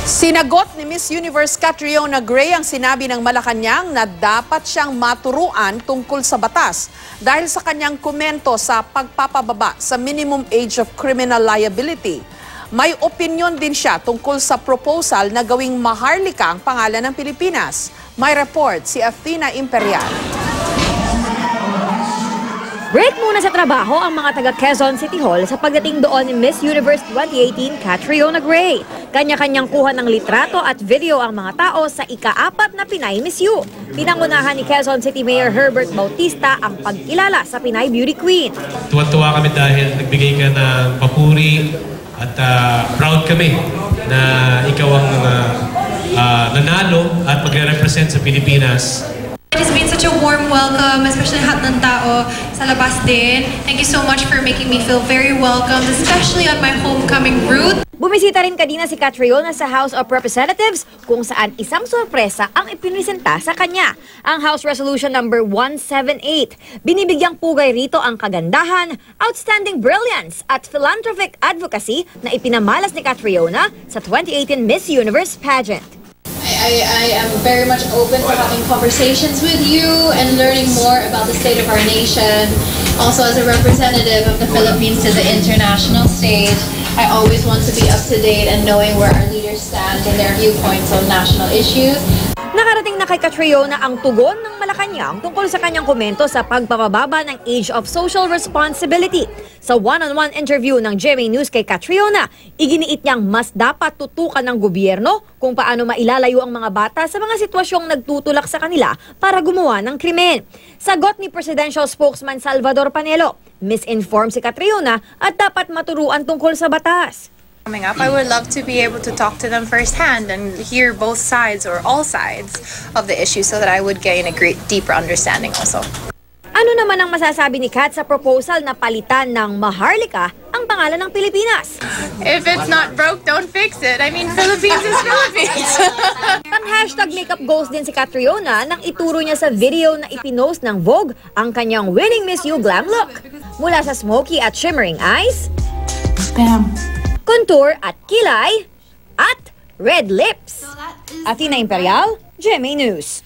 Sinagot ni Miss Universe Catriona Gray ang sinabi ng Malacanang na dapat siyang maturuan tungkol sa batas dahil sa kanyang komento sa pagpapababa sa minimum age of criminal liability. May opinyon din siya tungkol sa proposal na gawing Maharlika ang pangalan ng Pilipinas. May report si Athena Imperial. Break muna sa trabaho ang mga taga Quezon City Hall sa pagdating doon ni Miss Universe 2018 Catriona Gray. Kanya-kanyang kuha ng litrato at video ang mga tao sa ika-4 na Pinay Miss U. Pinangunahan ni Quezon City Mayor Herbert Bautista ang pagkilala sa Pinay Beauty Queen. Tuwa-tuwa kami dahil nagbigay ka ng papuri at proud kami na ikaw ang nanalo at magre-represent sa Pilipinas. It's been such a warm welcome, especially lahat ng tao sa labas din. Thank you so much for making me feel very welcome, especially on my homecoming route. Bumisita rin kanina si Catriona sa House of Representatives kung saan isang sorpresa ang ipinresenta sa kanya. Ang House Resolution number 178. Binibigyang pugay rito ang kagandahan, outstanding brilliance at philanthropic advocacy na ipinamalas ni Catriona sa 2018 Miss Universe pageant. I am very much open to having conversations with you and learning more about the state of our nation. Also, as a representative of the Philippines to the international stage, I always want to be up to date and knowing where our leaders stand in their viewpoints on national issues. Nakarating na kay Catriona ang tugon ng Malacanang tungkol sa kanyang komento sa pagpapababa ng age of social responsibility. Sa one-on-one interview ng GMA News kay Catriona, iginiit niyang mas dapat tutukan ng gobyerno kung paano mailalayo ang mga bata sa mga sitwasyong nagtutulak sa kanila para gumawa ng krimen. Sagot ni Presidential Spokesman Salvador Panelo, misinformed si Catriona at dapat maturuan tungkol sa batas. Coming up, I would love to be able to talk to them firsthand and hear both sides or all sides of the issue so that I would gain a great deeper understanding also. Ano naman ang masasabi ni Kat sa proposal na palitan ng Maharlika ang pangalan ng Pilipinas? If it's not broke, don't fix it. I mean, Philippines is Philippines. Ang hashtag makeup goals din si Catriona nang ituro niya sa video na ipinost ng Vogue ang kanyang winning Miss U glam look. Mula sa smoky at shimmering eyes, Bam. contour at kilay, at red lips. Athena Imperial, GMA News.